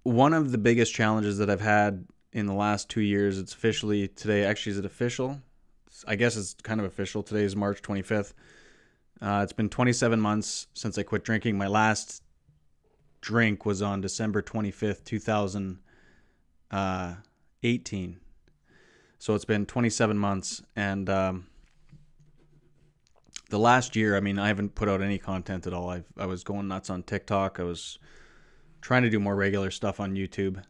one of the biggest challenges that I've had in the last 2 years, it's officially today. Actually, is it official? I guess it's kind of official. Today is March 25th. It's been 27 months since I quit drinking. My last drink was on December 25th, 2018. So it's been 27 months. And the last year, I mean, I haven't put out any content at all. I was going nuts on TikTok. I was trying to do more regular stuff on YouTube.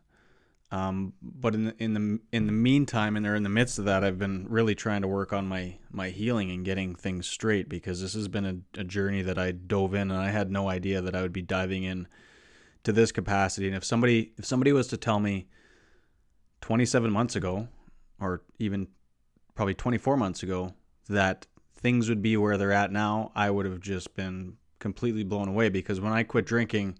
But in the meantime, and in the midst of that, I've been really trying to work on my healing and getting things straight, because this has been a journey that I dove in, and I had no idea that I would be diving in to this capacity. And if somebody was to tell me 27 months ago, or even probably 24 months ago, that things would be where they're at now, I would have just been completely blown away. Because when I quit drinking,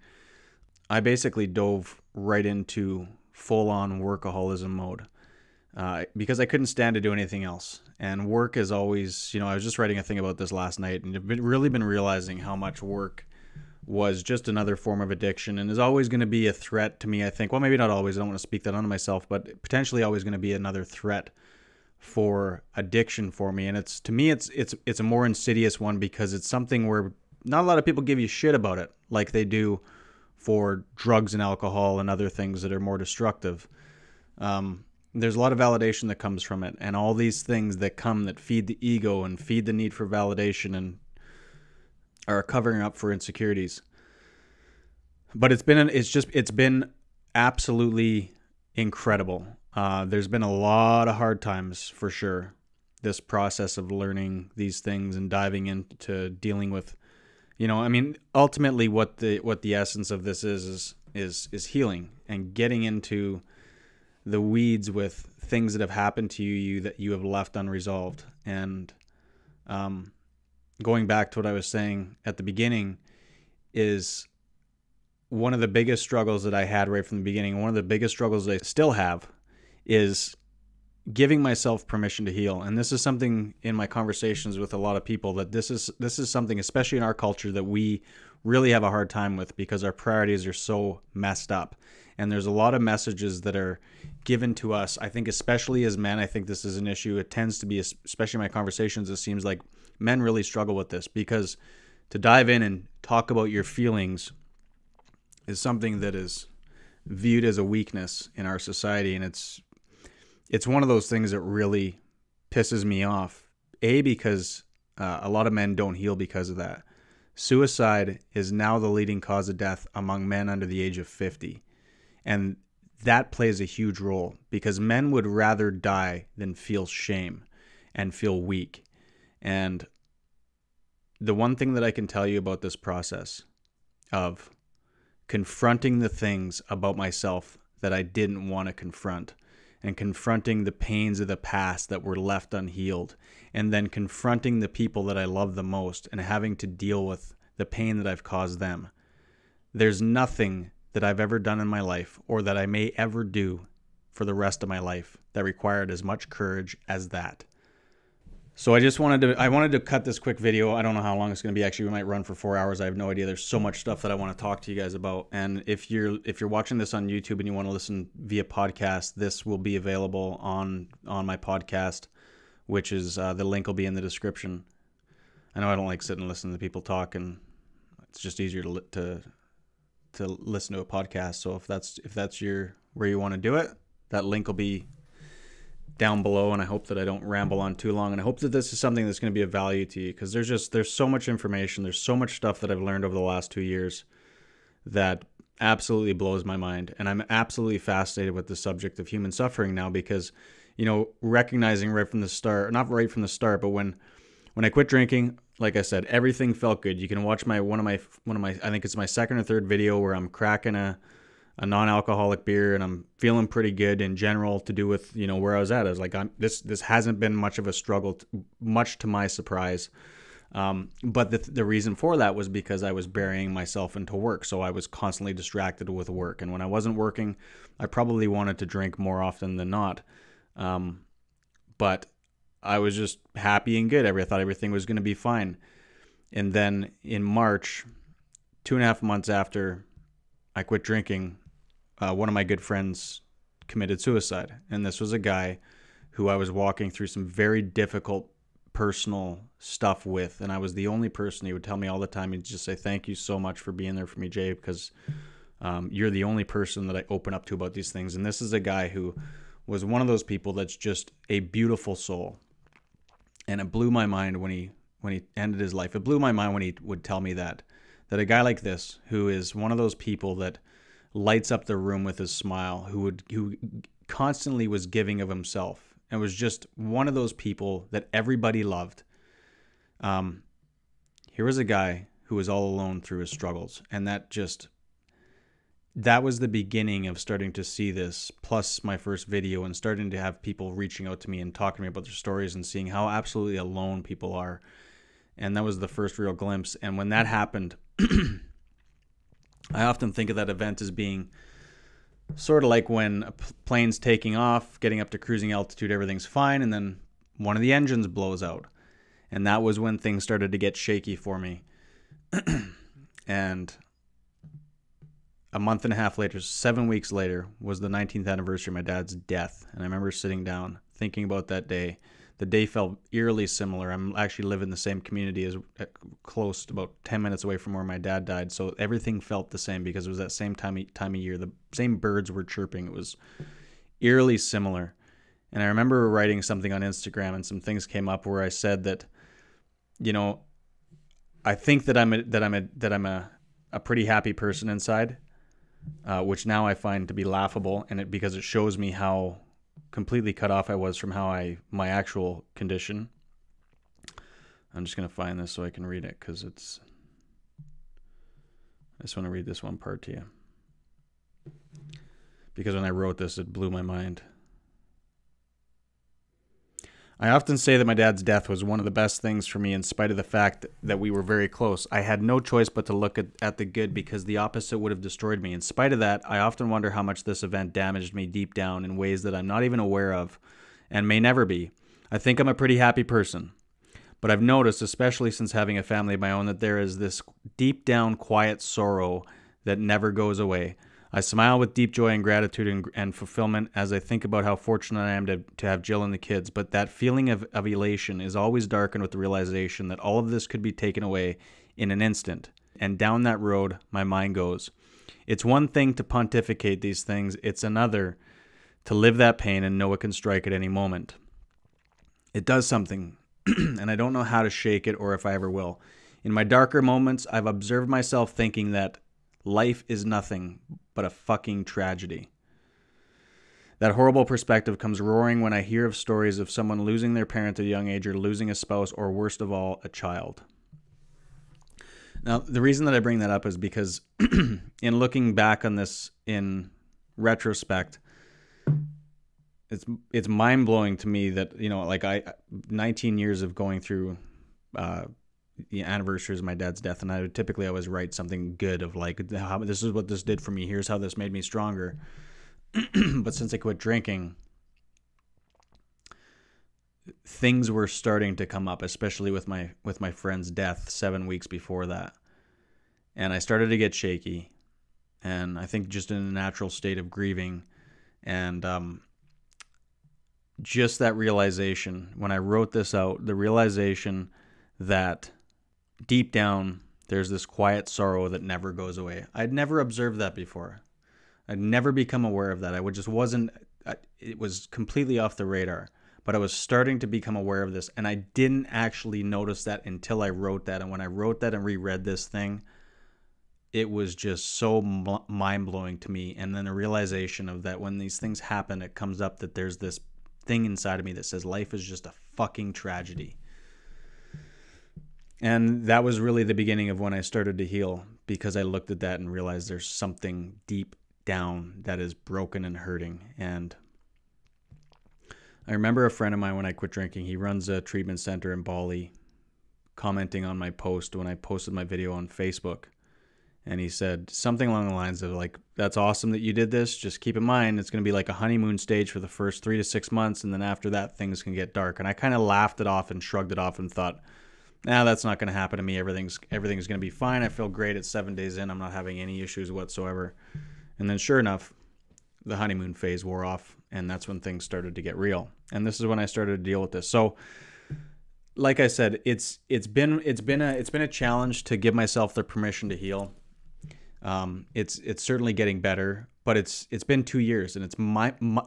I basically dove right into full-on workaholism mode, because I couldn't stand to do anything else. And work is always, I was just writing a thing about this last night, and I've really been realizing how much work was just another form of addiction, and is always going to be a threat to me, I think. Well, maybe not always. I don't want to speak that onto myself, but potentially always going to be another threat for addiction for me. And to me, it's a more insidious one, because it's something where not a lot of people give you shit about it like they do for drugs and alcohol and other things that are more destructive. There's a lot of validation that comes from it, and all these things that feed the ego and feed the need for validation and are covering up for insecurities. But it's been absolutely incredible. There's been a lot of hard times for sure. This process of learning these things and diving into dealing with, ultimately what the essence of this is healing, and getting into the weeds with things that have happened to you that you have left unresolved. And going back to what I was saying at the beginning, is one of the biggest struggles that I had right from the beginning, one of the biggest struggles that I still have, is giving myself permission to heal. And this is something in my conversations with a lot of people, that this is something, especially in our culture, that we really have a hard time with, because our priorities are so messed up. And there's a lot of messages that are given to us. I think especially as men, I think this is an issue. It tends to be, especially in my conversations, it seems like men really struggle with this, because to dive in and talk about your feelings is something that is viewed as a weakness in our society. And it's one of those things that really pisses me off. Because a lot of men don't heal because of that. Suicide is now the leading cause of death among men under the age of 50. And that plays a huge role, because men would rather die than feel shame and feel weak. And the one thing that I can tell you about this process of confronting the things about myself that I didn't want to confront, and confronting the pains of the past that were left unhealed, and then confronting the people that I love the most and having to deal with the pain that I've caused them. There's nothing that I've ever done in my life, or that I may ever do for the rest of my life, that required as much courage as that. So I wanted to cut this quick video. I don't know how long it's going to be. Actually, we might run for 4 hours. I have no idea. There's so much stuff that I want to talk to you guys about. And if you're watching this on YouTube and you want to listen via podcast, this will be available on my podcast, which is the link will be in the description. I know I don't like sitting and listening to people talk, and it's just easier to listen to a podcast. So if that's where you want to do it, that link will be down below. And I hope that I don't ramble on too long, and I hope that this is something that's going to be of value to you, because there's so much information, there's so much stuff that I've learned over the last 2 years that absolutely blows my mind. And I'm absolutely fascinated with the subject of human suffering now, because recognizing right from the start, not right from the start, but when I quit drinking, like I said, everything felt good. You can watch one of my I think it's my second or third video where I'm cracking a non-alcoholic beer, and I'm feeling pretty good in general, to do with where I was at. I was like, this hasn't been much of a struggle, much to my surprise. But the reason for that was because I was burying myself into work, so I was constantly distracted with work. And when I wasn't working, I probably wanted to drink more often than not. But I was just happy and good. I thought everything was going to be fine. And then in March, 2.5 months after I quit drinking, one of my good friends committed suicide. And this was a guy who I was walking through some very difficult personal stuff with. And I was the only person. He would tell me all the time, he'd just say, "Thank you so much for being there for me, Jay, because you're the only person that I open up to about these things." And this is a guy who was one of those people that's just a beautiful soul. And it blew my mind when he ended his life. It blew my mind when he would tell me that a guy like this, who is one of those people that lights up the room with his smile, who constantly was giving of himself, and was just one of those people that everybody loved. Here was a guy who was all alone through his struggles, and that was the beginning of starting to see this, plus my first video, and starting to have people reaching out to me and talking to me about their stories and seeing how absolutely alone people are. And that was the first real glimpse. And when that happened, I often think of that event as being sort of like when a plane's taking off, getting up to cruising altitude, everything's fine, and then one of the engines blows out. And that was when things started to get shaky for me. And a month and a half later, 7 weeks later, was the 19th anniversary of my dad's death. And I remember sitting down, thinking about that day. The day felt eerily similar. I'm actually live in the same community as close, about 10 minutes away from where my dad died. So everything felt the same because it was that same time of year. The same birds were chirping. It was eerily similar. And I remember writing something on Instagram, and some things came up where I said that, I think that I'm a pretty happy person inside. Which now I find to be laughable, and because it shows me how completely cut off I was from my actual condition. I'm just going to find this so I can read it, because I just want to read this one part to you. Because when I wrote this, it blew my mind. I often say that my dad's death was one of the best things for me, in spite of the fact that we were very close. I had no choice but to look at the good, because the opposite would have destroyed me. In spite of that, I often wonder how much this event damaged me deep down in ways that I'm not even aware of and may never be. I think I'm a pretty happy person, but I've noticed, especially since having a family of my own, that there is this deep down quiet sorrow that never goes away. I smile with deep joy and gratitude and fulfillment as I think about how fortunate I am to have Jill and the kids, but that feeling of elation is always darkened with the realization that all of this could be taken away in an instant. And down that road, my mind goes. It's one thing to pontificate these things, it's another to live that pain and know it can strike at any moment. It does something, and I don't know how to shake it or if I ever will. In my darker moments, I've observed myself thinking that life is nothing but a fucking tragedy. That horrible perspective comes roaring when I hear of stories of someone losing their parent at a young age, or losing a spouse, or worst of all, a child. Now, the reason that I bring that up is because in looking back on this in retrospect, it's mind-blowing to me that, 19 years of going through the anniversaries of my dad's death, and I would typically always write something good of how this is what this did for me, here's how this made me stronger. But since I quit drinking, things were starting to come up, especially with my friend's death 7 weeks before that. And I started to get shaky, and I think just in a natural state of grieving. And just that realization, when I wrote this out, the realization that deep down, there's this quiet sorrow that never goes away. I'd never observed that before. I'd never become aware of that. It was completely off the radar, but I was starting to become aware of this, and I didn't actually notice that until I wrote that. And when I wrote that and reread this thing, it was just so mind-blowing to me. And then a realization of that when these things happen, it comes up that there's this thing inside of me that says life is just a fucking tragedy. And that was really the beginning of when I started to heal, because I looked at that and realized there's something deep down that is broken and hurting. And I remember a friend of mine, when I quit drinking, he runs a treatment center in Bali, commenting on my post when I posted my video on Facebook. And he said something along the lines of that's awesome that you did this. Just keep in mind, it's going to be like a honeymoon stage for the first 3 to 6 months. And then after that, things can get dark. And I kind of laughed it off and shrugged it off and thought, that's not going to happen to me. Everything's going to be fine. I feel great at 7 days in. I'm not having any issues whatsoever. And then sure enough, the honeymoon phase wore off, and that's when things started to get real. And this is when I started to deal with this. So, like I said, it's been a challenge to give myself the permission to heal. It's certainly getting better, but it's been 2 years, and it's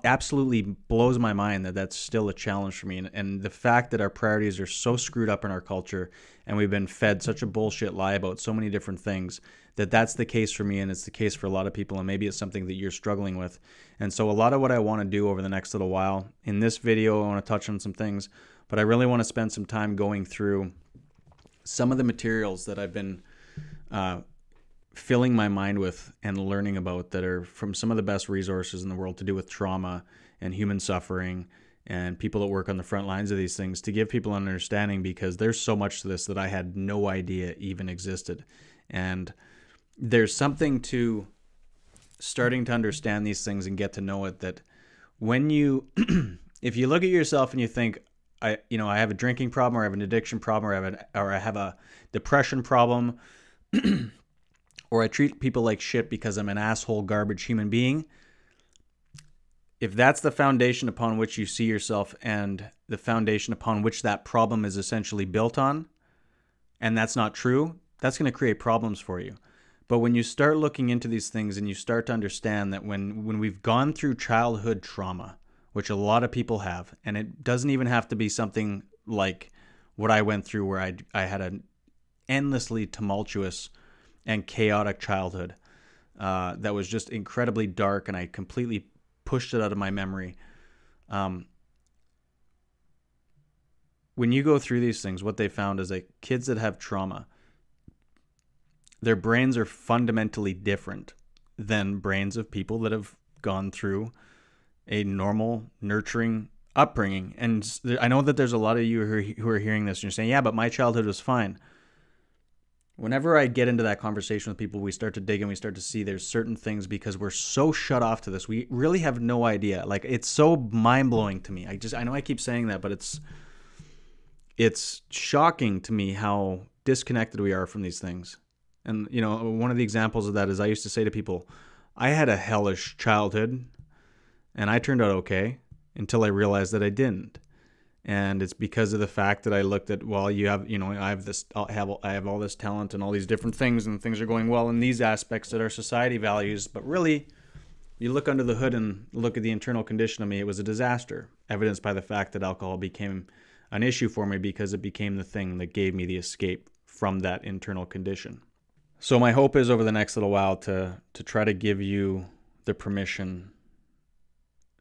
absolutely blows my mind that that's still a challenge for me. And the fact that our priorities are so screwed up in our culture, and we've been fed such a bullshit lie about so many different things, that's the case for me, and it's the case for a lot of people, and maybe it's something that you're struggling with. And so a lot of what I want to do over the next little while, in this video, I want to touch on some things, but I really want to spend some time going through some of the materials that I've been filling my mind with and learning about, that are from some of the best resources in the world to do with trauma and human suffering and people that work on the front lines of these things, to give people an understanding, because there's so much to this that I had no idea even existed. And there's something to starting to understand these things and get to know it, that when you if you look at yourself and you think, I have a drinking problem, or I have an addiction problem, or I have a depression problem, or I treat people like shit because I'm an asshole, garbage human being. If that's the foundation upon which you see yourself, and the foundation upon which that problem is essentially built on, and that's not true, that's going to create problems for you. But when you start looking into these things, and you start to understand that when we've gone through childhood trauma, which a lot of people have, and it doesn't even have to be something like what I went through, where I had an endlessly tumultuous and chaotic childhood that was just incredibly dark, and I completely pushed it out of my memory. When you go through these things, what they found is that kids that have trauma, their brains are fundamentally different than brains of people that have gone through a normal, nurturing upbringing. And I know that there's a lot of you who are hearing this and you're saying, yeah, but my childhood was fine. Whenever I get into that conversation with people, we start to dig and we start to see there's certain things, because we're so shut off to this. We really have no idea. Like, it's so mind-blowing to me. I know I keep saying that, but it's shocking to me how disconnected we are from these things. And, one of the examples of that is, I used to say to people, I had a hellish childhood and I turned out okay, until I realized that I didn't. And it's because of the fact that I looked at, well, I have all this talent and all these different things, and things are going well in these aspects that our society values. But really, you look under the hood and look at the internal condition of me, it was a disaster, evidenced by the fact that alcohol became an issue for me, because it became the thing that gave me the escape from that internal condition. So my hope is, over the next little while, to try to give you the permission,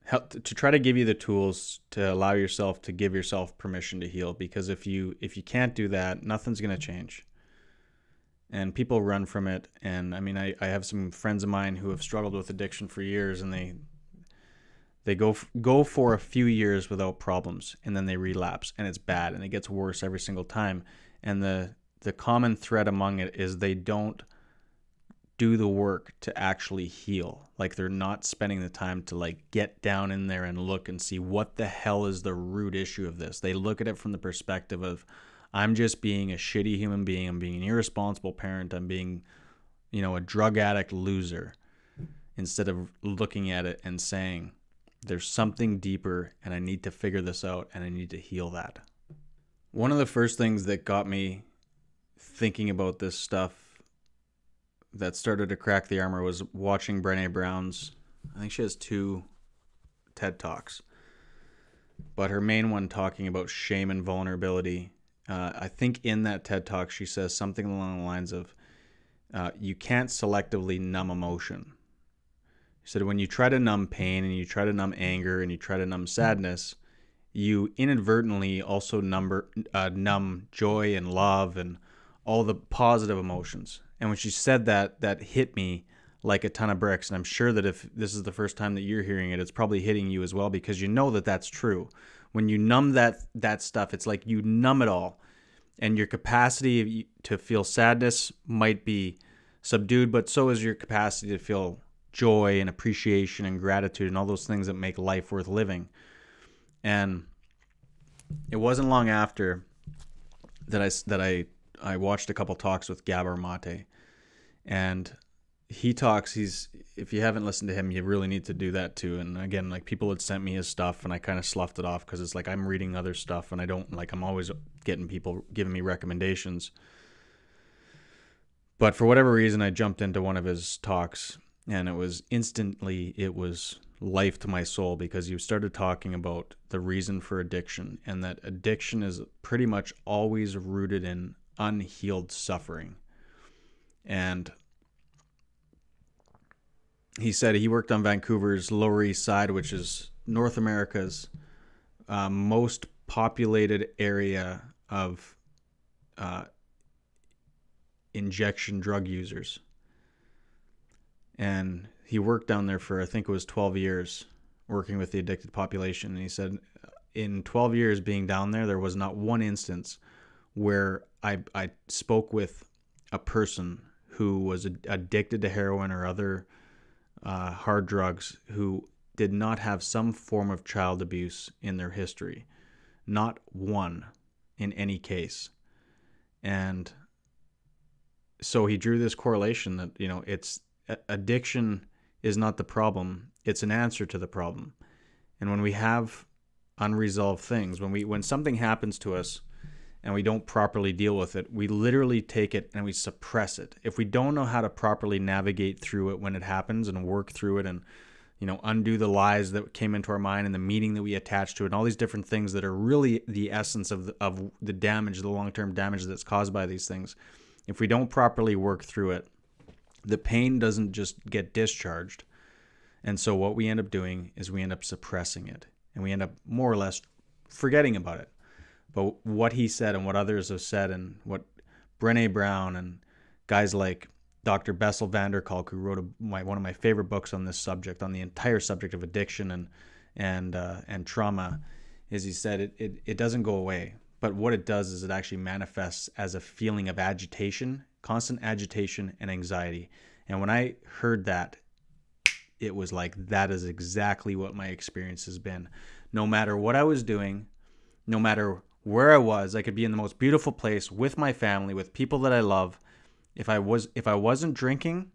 to try to give you the tools to allow yourself to give yourself permission to heal. Because if you can't do that, nothing's going to change. And people run from it. And I mean, I have some friends of mine who have struggled with addiction for years, and they go for a few years without problems, and then they relapse, and it's bad, and it gets worse every single time. And the common thread among it is they don't do the work to actually heal. Like, they're not spending the time to get down in there and look and see what the hell is the root issue of this. They look at it from the perspective of, I'm just being a shitty human being. I'm being an irresponsible parent. I'm being, a drug addict loser, instead of looking at it and saying, there's something deeper, and I need to figure this out, and I need to heal that. One of the first things that got me thinking about this stuff, that started to crack the armor, was watching Brené Brown's, I think she has 2 TED Talks, but her main one talking about shame and vulnerability. I think in that TED Talk she says something along the lines of, you can't selectively numb emotion. She said, when you try to numb pain, and you try to numb anger, and you try to numb sadness, you inadvertently also numb joy and love and all the positive emotions. And when she said that, that hit me like a ton of bricks. And I'm sure that if this is the first time that you're hearing it, it's probably hitting you as well, because you know that that's true. When you numb that stuff, it's like you numb it all. And your capacity to feel sadness might be subdued, but so is your capacity to feel joy and appreciation and gratitude and all those things that make life worth living. And it wasn't long after that I watched a couple talks with Gabor, and he talks, if you haven't listened to him, you really need to do that too. And again, like, people had sent me his stuff and I kind of sloughed it off because it's like I'm reading other stuff and I'm always getting people giving me recommendations. But for whatever reason, I jumped into one of his talks and it was life to my soul, because you started talking about the reason for addiction, and that addiction is pretty much always rooted in unhealed suffering. And he said he worked on Vancouver's Lower East Side, which is North America's most populated area of injection drug users. And he worked down there for, I think it was 12 years, working with the addicted population. And he said in 12 years being down there, there was not one instance where I spoke with a person who was addicted to heroin or other hard drugs who did not have some form of child abuse in their history. Not one in any case. And so he drew this correlation that, it's addiction is not the problem, it's an answer to the problem. And when we have unresolved things, when something happens to us and we don't properly deal with it, we literally take it and we suppress it. If we don't know how to properly navigate through it when it happens and work through it and, undo the lies that came into our mind and the meaning that we attach to it and all these different things that are really the essence of the damage, the long-term damage that's caused by these things, if we don't properly work through it, the pain doesn't just get discharged. And so what we end up doing is we end up suppressing it, and we end up more or less forgetting about it. But what he said and what others have said, and what Brené Brown and guys like Dr. Bessel Kolk, who wrote one of my favorite books on this subject, on the entire subject of addiction and trauma, is he said it doesn't go away. But what it does is it actually manifests as a feeling of agitation, constant agitation and anxiety. And when I heard that, it was like, that is exactly what my experience has been. No matter what I was doing, no matter where I was, I could be in the most beautiful place with my family, with people that I love. If I wasn't drinking,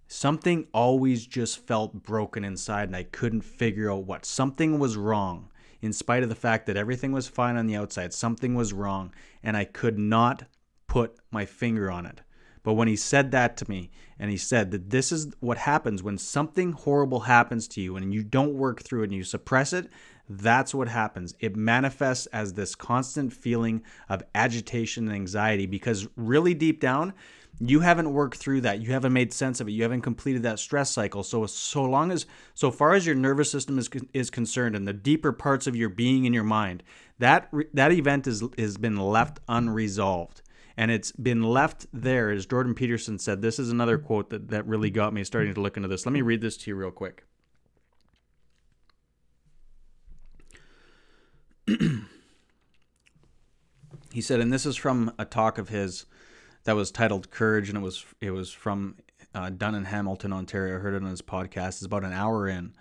something always just felt broken inside, and I couldn't figure out what. Something was wrong. In spite of the fact that everything was fine on the outside, something was wrong, and I could not put my finger on it. But when he said that to me, and he said that this is what happens when something horrible happens to you and you don't work through it and you suppress it, that's what happens. It manifests as this constant feeling of agitation and anxiety, because really deep down, you haven't worked through that. You haven't made sense of it. You haven't completed that stress cycle. So far as your nervous system is concerned, and the deeper parts of your being and your mind, that event has been left unresolved. And it's been left there, as Jordan Peterson said. This is another quote that really got me starting to look into this. Let me read this to you real quick. He said, and this is from a talk of his that was titled Courage, and it was from Dunn in Hamilton, Ontario. I heard it on his podcast. It's about an hour in.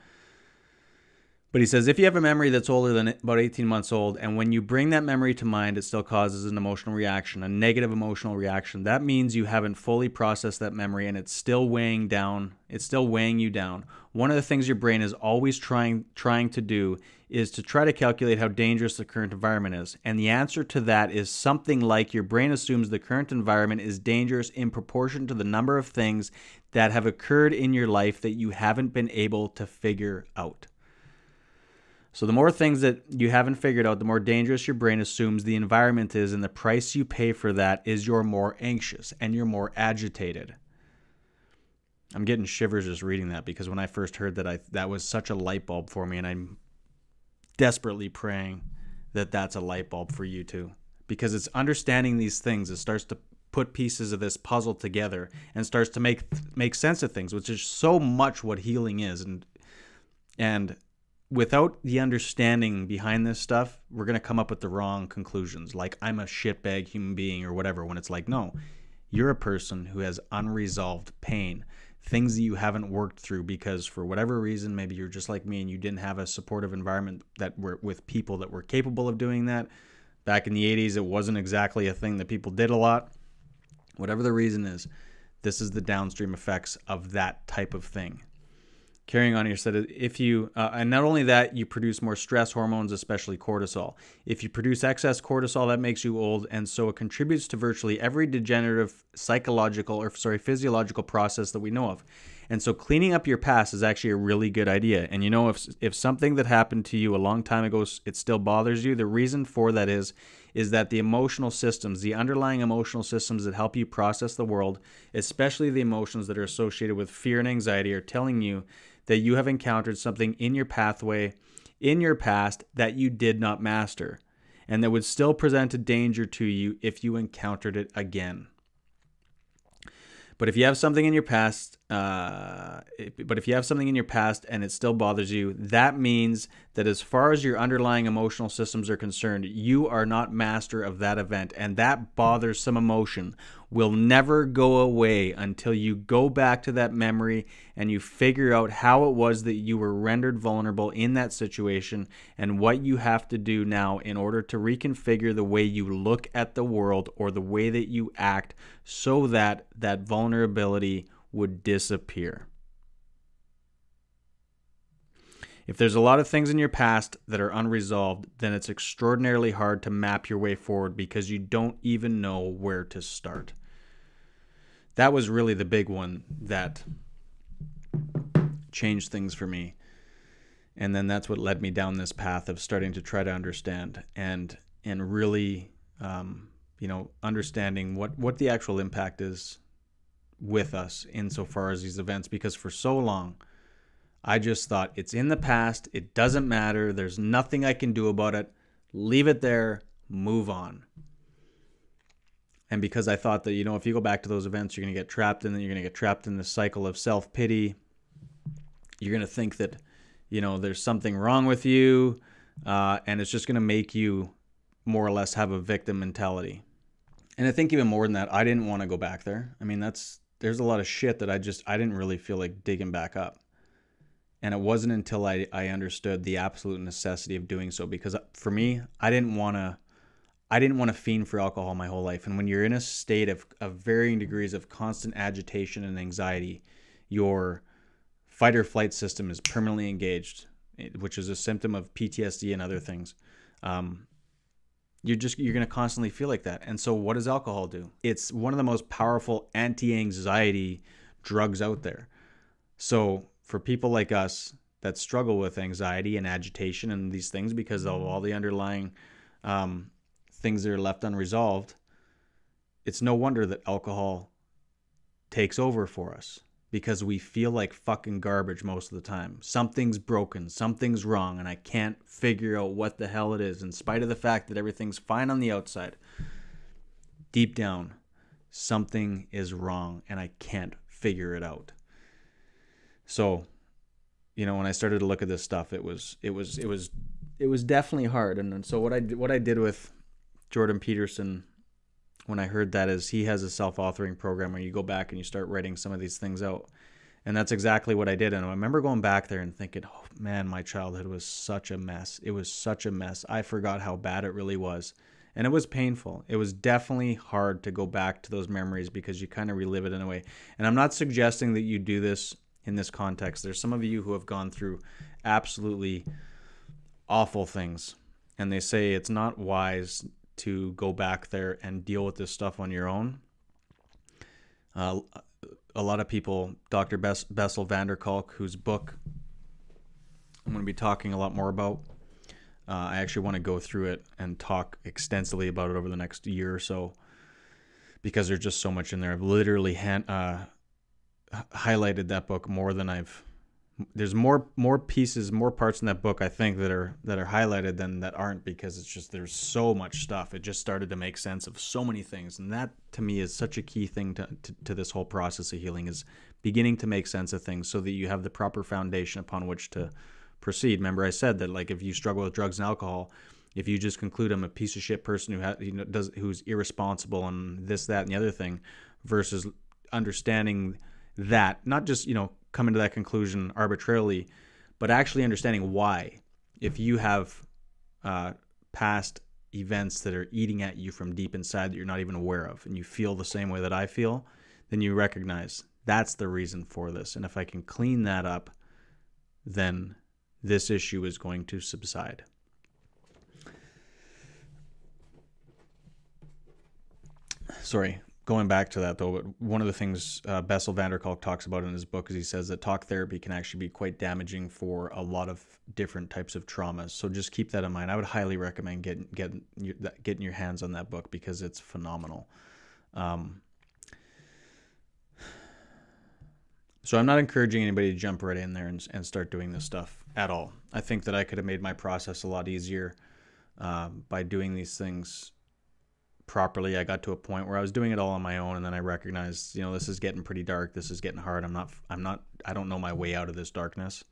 But he says, if you have a memory that's older than about 18 months old, and when you bring that memory to mind, it still causes an emotional reaction, a negative emotional reaction, that means you haven't fully processed that memory, and it's still weighing you down. One of the things your brain is always trying to do is to try to calculate how dangerous the current environment is. And the answer to that is something like your brain assumes the current environment is dangerous in proportion to the number of things that have occurred in your life that you haven't been able to figure out. So the more things that you haven't figured out, the more dangerous your brain assumes the environment is, and the price you pay for that is you're more anxious and you're more agitated. I'm getting shivers just reading that, because when I first heard that was such a light bulb for me, and I'm desperately praying that that's a light bulb for you too, because it's understanding these things. It starts to put pieces of this puzzle together and starts to make sense of things, which is so much what healing is. And without the understanding behind this stuff, we're going to come up with the wrong conclusions, like I'm a shitbag human being or whatever, when it's like, no, you're a person who has unresolved pain, things that you haven't worked through because for whatever reason, maybe you're just like me and you didn't have a supportive environment that were with people that were capable of doing that. Back in the 80s, it wasn't exactly a thing that people did a lot. Whatever the reason is, This is the downstream effects of that type of thing. Carrying on, you said if you, and not only that, you produce more stress hormones, especially cortisol. If you produce excess cortisol, that makes you old, and so it contributes to virtually every degenerative physiological process that we know of. And so cleaning up your past is actually a really good idea. And you know, if something that happened to you a long time ago, it still bothers you, the reason for that is that the emotional systems, the underlying emotional systems that help you process the world, especially the emotions that are associated with fear and anxiety, are telling you that you have encountered something in your pathway, in your past, that you did not master, and that would still present a danger to you if you encountered it again. But if you have something in your past, and it still bothers you, that means that as far as your underlying emotional systems are concerned, you are not master of that event, and that bothersome emotion will never go away until you go back to that memory and you figure out how it was that you were rendered vulnerable in that situation and what you have to do now in order to reconfigure the way you look at the world or the way that you act so that that vulnerability would disappear. If there's a lot of things in your past that are unresolved, then it's extraordinarily hard to map your way forward because you don't even know where to start. That was really the big one that changed things for me. And then that's what led me down this path of starting to try to understand and really, understanding what the actual impact is with us insofar as these events. Because for so long, I just thought it's in the past. It doesn't matter. There's nothing I can do about it. Leave it there. Move on. And because I thought that, if you go back to those events, you're going to get trapped in it. You're going to get trapped in this cycle of self-pity. You're going to think that, there's something wrong with you. And it's just going to make you more or less have a victim mentality. And I think even more than that, I didn't want to go back there. I mean, there's a lot of shit that I didn't really feel like digging back up. And it wasn't until I understood the absolute necessity of doing so, because for me, I didn't want to fiend for alcohol my whole life. And when you're in a state of varying degrees of constant agitation and anxiety, your fight or flight system is permanently engaged, which is a symptom of PTSD and other things. You're going to constantly feel like that. And so what does alcohol do? It's one of the most powerful anti-anxiety drugs out there. So for people like us that struggle with anxiety and agitation and these things because of all the underlying things that are left unresolved, it's no wonder that alcohol takes over for us, because we feel like fucking garbage most of the time. Something's broken, something's wrong, and I can't figure out what the hell it is, in spite of the fact that everything's fine on the outside. Deep down, something is wrong, and I can't figure it out. So, when I started to look at this stuff, it was definitely hard. And so what I did with Jordan Peterson when I heard that is he has a self-authoring program where you go back and you start writing some of these things out. And that's exactly what I did. And I remember going back there and thinking, oh man, my childhood was such a mess. It was such a mess. I forgot how bad it really was. And it was painful. It was definitely hard to go back to those memories because you kind of relive it in a way. And I'm not suggesting that you do this in this context. There's some of you who have gone through absolutely awful things, and they say it's not wise to go back there and deal with this stuff on your own. A lot of people, Dr. Bessel van der Kolk, whose book I'm going to be talking a lot more about. I actually want to go through it and talk extensively about it over the next year or so, because there's just so much in there. I've literally highlighted that book more than there's more pieces, more parts in that book, I think, that are highlighted than that aren't, because it's just, there's so much stuff. It just started to make sense of so many things. And that to me is such a key thing to this whole process of healing, is beginning to make sense of things so that you have the proper foundation upon which to proceed. Remember I said that, like, if you struggle with drugs and alcohol, if you just conclude I'm a piece of shit person who's irresponsible and this, that, and the other thing, versus understanding that, not just, coming to that conclusion arbitrarily, but actually understanding why. If you have past events that are eating at you from deep inside that you're not even aware of, and you feel the same way that I feel, then you recognize that's the reason for this. And if I can clean that up, then this issue is going to subside. Sorry, going back to that though, but one of the things Bessel van der Kolk talks about in his book is he says that talk therapy can actually be quite damaging for a lot of different types of traumas. So just keep that in mind. I would highly recommend getting your hands on that book because it's phenomenal. So I'm not encouraging anybody to jump right in there and start doing this stuff at all. I think that I could have made my process a lot easier by doing these things properly. I got to a point where I was doing it all on my own, and then I recognized, this is getting pretty dark. This is getting hard. I don't know my way out of this darkness.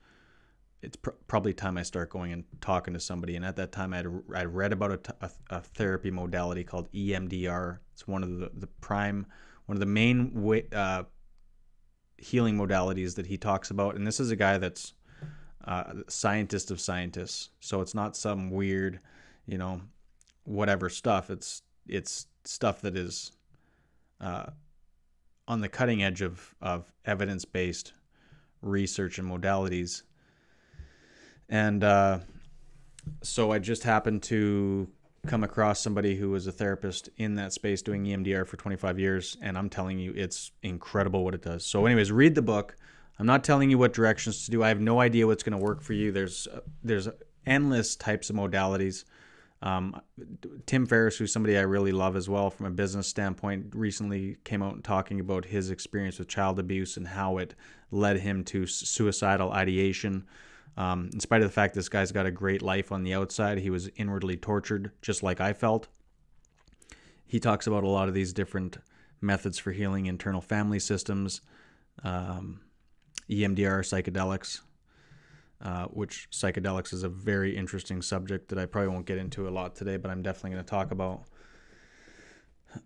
It's probably time I start going and talking to somebody. And at that time, I read about a therapy modality called EMDR. It's one of the main healing modalities that he talks about. And this is a guy that's scientist of scientists. So it's not some weird, whatever stuff. It's stuff that is on the cutting edge of evidence-based research and modalities. And so I just happened to come across somebody who was a therapist in that space doing EMDR for 25 years, and I'm telling you, it's incredible what it does. So anyways, read the book. I'm not telling you what directions to do. I have no idea what's going to work for you. There's endless types of modalities. Tim Ferriss, who's somebody I really love as well from a business standpoint, recently came out and talking about his experience with child abuse and how it led him to suicidal ideation. In spite of the fact this guy's got a great life on the outside, he was inwardly tortured, just like I felt. He talks about a lot of these different methods for healing internal family systems, EMDR, psychedelics, which psychedelics is a very interesting subject that I probably won't get into a lot today, but I'm definitely going to talk about.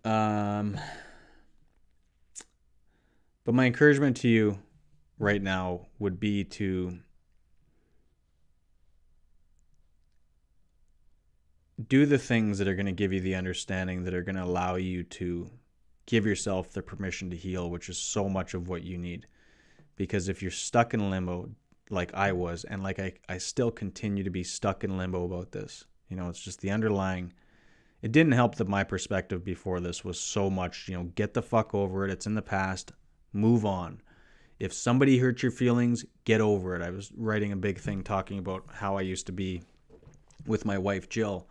But my encouragement to you right now would be to do the things that are going to give you the understanding that are going to allow you to give yourself the permission to heal, which is so much of what you need. Because if you're stuck in limbo, like I was, and like I still continue to be stuck in limbo about this, it's just the underlying. It didn't help that my perspective before this was so much, get the fuck over it. It's in the past. Move on. If somebody hurt your feelings, get over it. I was writing a big thing talking about how I used to be with my wife, Jill.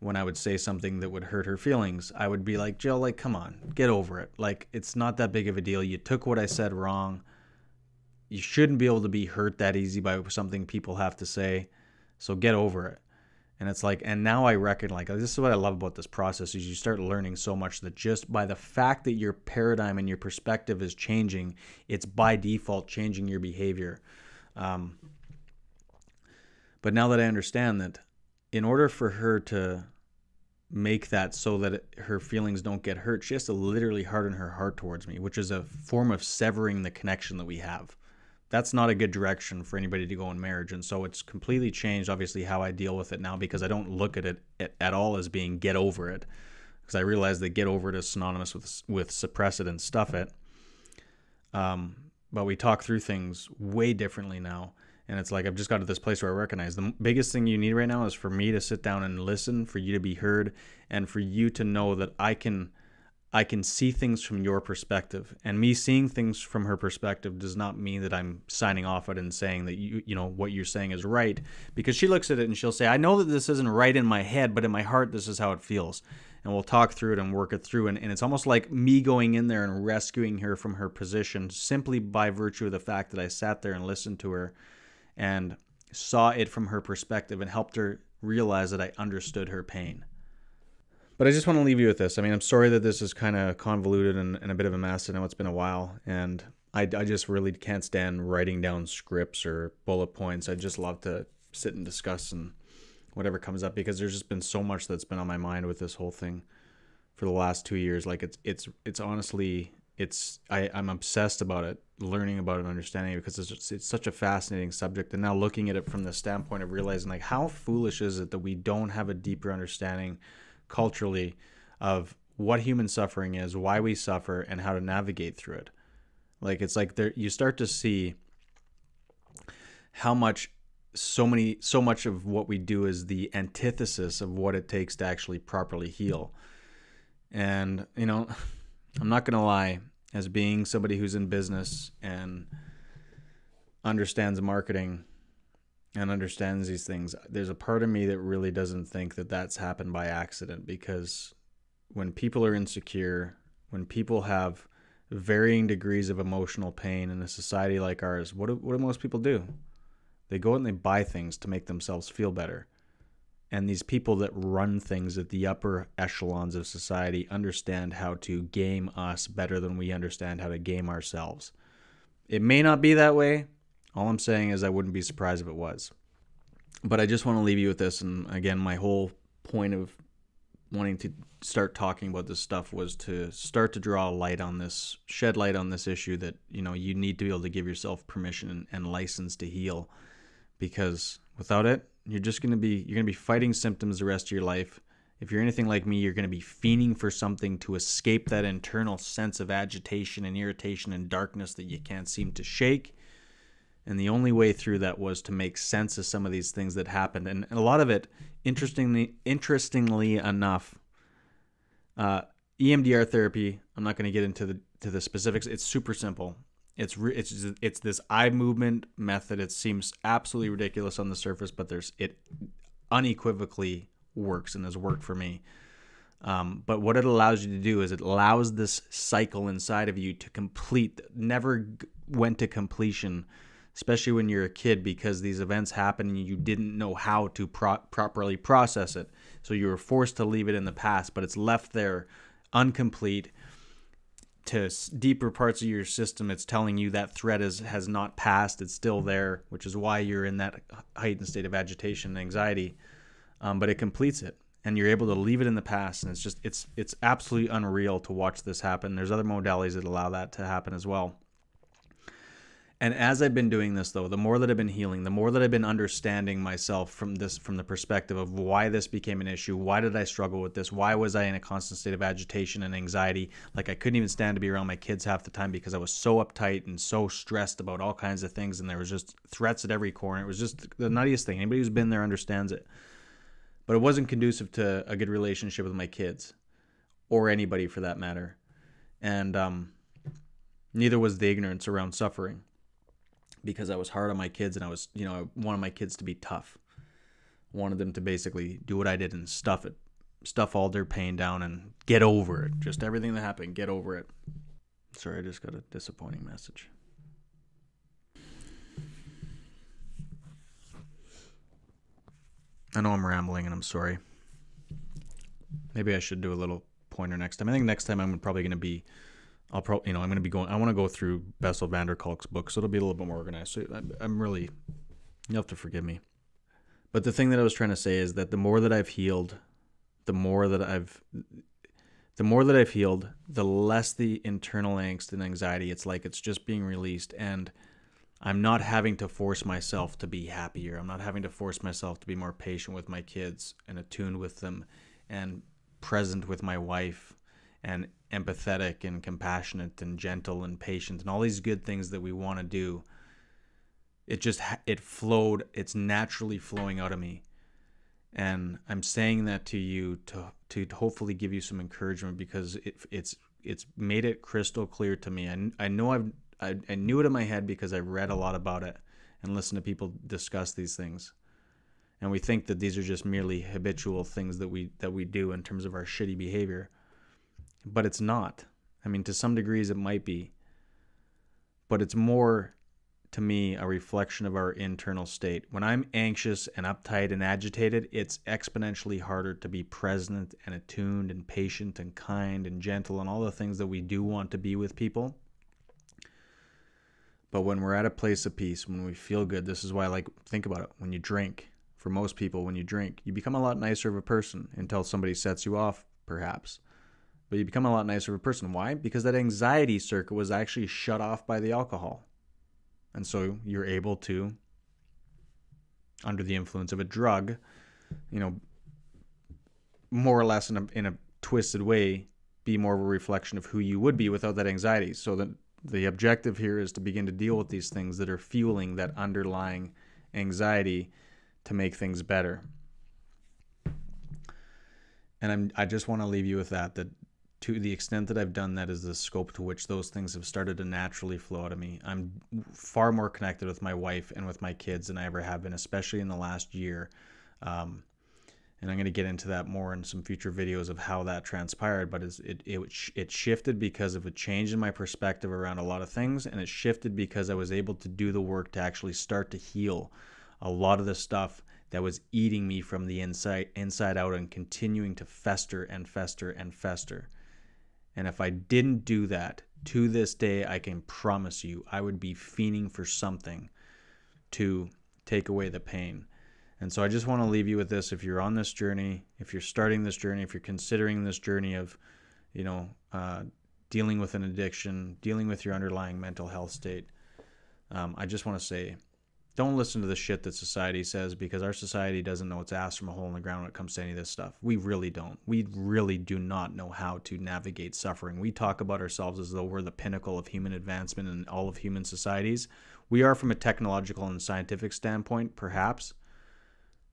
When I would say something that would hurt her feelings, I would be like, Jill, come on, get over it. It's not that big of a deal. You took what I said wrong. You shouldn't be able to be hurt that easy by something people have to say. So get over it. And it's and now I reckon, this is what I love about this process is you start learning so much that just by the fact that your paradigm and your perspective is changing, it's by default changing your behavior. But now that I understand that in order for her to make that so that her feelings don't get hurt, she has to literally harden her heart towards me, which is a form of severing the connection that we have. That's not a good direction for anybody to go in marriage. And so it's completely changed, obviously, how I deal with it now, because I don't look at it at all as being get over it, because I realize that get over it is synonymous with suppress it and stuff it. But we talk through things way differently now. And it's I've just got to this place where I recognize the biggest thing you need right now is for me to sit down and listen, for you to be heard, and for you to know that I can see things from your perspective. And me seeing things from her perspective does not mean that I'm signing off it and saying that what you're saying is right, because she looks at it and she'll say, I know that this isn't right in my head, but in my heart this is how it feels. And we'll talk through it and work it through. And it's almost like me going in there and rescuing her from her position simply by virtue of the fact that I sat there and listened to her and saw it from her perspective and helped her realize that I understood her pain. But I just want to leave you with this. I'm sorry that this is kind of convoluted and a bit of a mess. I know it's been a while, and I just really can't stand writing down scripts or bullet points. I just love to sit and discuss and whatever comes up, because there's just been so much that's been on my mind with this whole thing for the last 2 years. It's honestly, I'm obsessed about it, learning about it, understanding it, because it's such a fascinating subject. And now looking at it from the standpoint of realizing how foolish is it that we don't have a deeper understanding culturally of what human suffering is, why we suffer, and how to navigate through it. Like, it's like there, you start to see how much so much of what we do is the antithesis of what it takes to actually properly heal. And, you know, I'm not going to lie, as being somebody who's in business and understands marketing and understands these things, there's a part of me that really doesn't think that that's happened by accident, because when people are insecure, when people have varying degrees of emotional pain in a society like ours, what do most people do? They go out and they buy things to make themselves feel better. And these people that run things at the upper echelons of society understand how to game us better than we understand how to game ourselves. It may not be that way. All I'm saying is I wouldn't be surprised if it was. But I just want to leave you with this. And again, my whole point of wanting to start talking about this stuff was to start to draw light on this, shed light on this issue that, you know, you need to be able to give yourself permission and license to heal. Because without it, you're going to be fighting symptoms the rest of your life. If you're anything like me, you're going to be fiending for something to escape that internal sense of agitation and irritation and darkness that you can't seem to shake. And the only way through that was to make sense of some of these things that happened. And a lot of it, interestingly enough, EMDR therapy, I'm not going to get into the specifics. It's super simple. It's this eye movement method. It seems absolutely ridiculous on the surface, but it unequivocally works and has worked for me. But what it allows you to do is it allows this cycle inside of you to complete, never went to completion, especially when you're a kid, because these events happen and you didn't know how to properly process it. So you were forced to leave it in the past, but it's left there incomplete. To deeper parts of your system, it's telling you that threat has not passed. It's still there, which is why you're in that heightened state of agitation and anxiety. But it completes it, and you're able to leave it in the past. And it's absolutely unreal to watch this happen. There's other modalities that allow that to happen as well. And as I've been doing this, though, the more that I've been healing, the more that I've been understanding myself from the perspective of why this became an issue. Why did I struggle with this? Why was I in a constant state of agitation and anxiety? Like, I couldn't even stand to be around my kids half the time because I was so uptight and so stressed about all kinds of things. And there was just threats at every corner. It was just the nuttiest thing. Anybody who's been there understands it. But it wasn't conducive to a good relationship with my kids, or anybody for that matter. And neither was the ignorance around suffering. Because I was hard on my kids, and I wanted my kids to be tough. I wanted them to basically do what I did and stuff all their pain down and get over it. Just everything that happened, get over it. Sorry, I just got a disappointing message. I know I'm rambling, and I'm sorry. Maybe I should do a little pointer next time. I think next time I'm probably going to be... I'm going to be going, I want to go through Bessel van der Kolk's book, so it'll be a little bit more organized. So you'll have to forgive me. But the thing that I was trying to say is that the more that I've healed, the less the internal angst and anxiety. It's like it's just being released, and I'm not having to force myself to be happier. I'm not having to force myself to be more patient with my kids and attuned with them and present with my wife and empathetic and compassionate and gentle and patient and all these good things that we want to do. It's naturally flowing out of me. And I'm saying that to you to hopefully give you some encouragement, because it's made it crystal clear to me. I know I knew it in my head because I read a lot about it and listened to people discuss these things. And we think that these are just merely habitual things that we do in terms of our shitty behavior. But it's not. I mean, to some degrees it might be. But it's more, to me, a reflection of our internal state. When I'm anxious and uptight and agitated, it's exponentially harder to be present and attuned and patient and kind and gentle and all the things that we do want to be with people. But when we're at a place of peace, when we feel good, this is why, think about it. When you drink, for most people, when you drink, you become a lot nicer of a person until somebody sets you off, perhaps. But you become a lot nicer of a person. Why? Because that anxiety circuit was actually shut off by the alcohol. And so you're able to, under the influence of a drug, more or less in a twisted way, be more of a reflection of who you would be without that anxiety. So the objective here is to begin to deal with these things that are fueling that underlying anxiety to make things better. And I just want to leave you with that to the extent that I've done that is the scope to which those things have started to naturally flow out of me. I'm far more connected with my wife and with my kids than I ever have been, especially in the last year. And I'm going to get into that more in some future videos of how that transpired. But it shifted because of a change in my perspective around a lot of things. And it shifted because I was able to do the work to actually start to heal a lot of the stuff that was eating me from the inside out and continuing to fester and fester and fester. And if I didn't do that, to this day, I can promise you, I would be fiending for something to take away the pain. And so I just want to leave you with this. If you're on this journey, if you're starting this journey, if you're considering this journey of, dealing with an addiction, dealing with your underlying mental health state, I just want to say, don't listen to the shit that society says, because our society doesn't know its ass from a hole in the ground when it comes to any of this stuff. We really don't. We really do not know how to navigate suffering. We talk about ourselves as though we're the pinnacle of human advancement in all of human societies. We are from a technological and scientific standpoint, perhaps.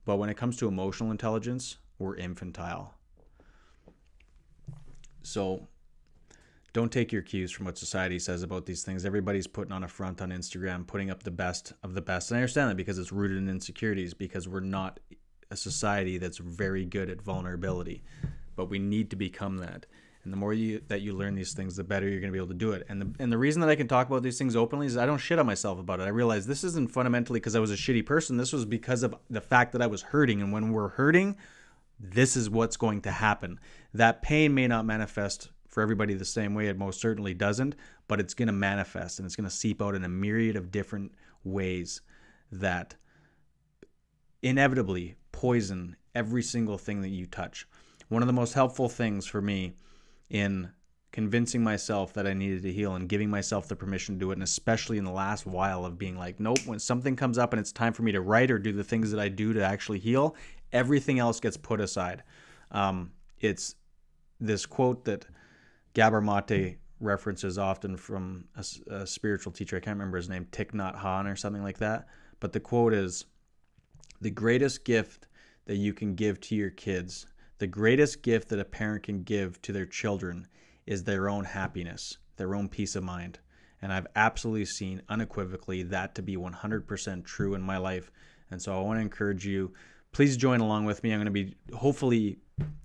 But when it comes to emotional intelligence, we're infantile. So don't take your cues from what society says about these things. Everybody's putting on a front on Instagram, putting up the best of the best. And I understand that because it's rooted in insecurities, because we're not a society that's very good at vulnerability. But we need to become that. And the more that you learn these things, the better you're going to be able to do it. And the reason that I can talk about these things openly is I don't shit on myself about it. I realize this isn't fundamentally because I was a shitty person. This was because of the fact that I was hurting. And when we're hurting, this is what's going to happen. That pain may not manifest for everybody the same way. It most certainly doesn't. But it's going to manifest, and it's going to seep out in a myriad of different ways that inevitably poison every single thing that you touch. One of the most helpful things for me in convincing myself that I needed to heal and giving myself the permission to do it, and especially in the last while of being like, nope, when something comes up and it's time for me to write or do the things that I do to actually heal, everything else gets put aside. It's this quote that Gabor references often from a spiritual teacher. I can't remember his name, Thich Nhat Hanh or something like that. But the quote is, the greatest gift that you can give to your kids, the greatest gift that a parent can give to their children is their own happiness, their own peace of mind. And I've absolutely seen unequivocally that to be 100% true in my life. And so I want to encourage you, please join along with me. I'm going to be hopefully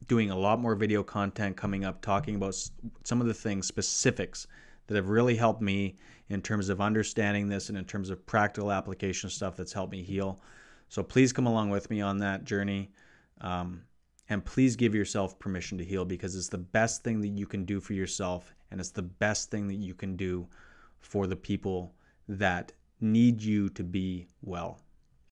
doing a lot more video content coming up, talking about some of the things, specifics that have really helped me in terms of understanding this and in terms of practical application stuff that's helped me heal. So please come along with me on that journey. And please give yourself permission to heal, because it's the best thing that you can do for yourself, and it's the best thing that you can do for the people that need you to be well.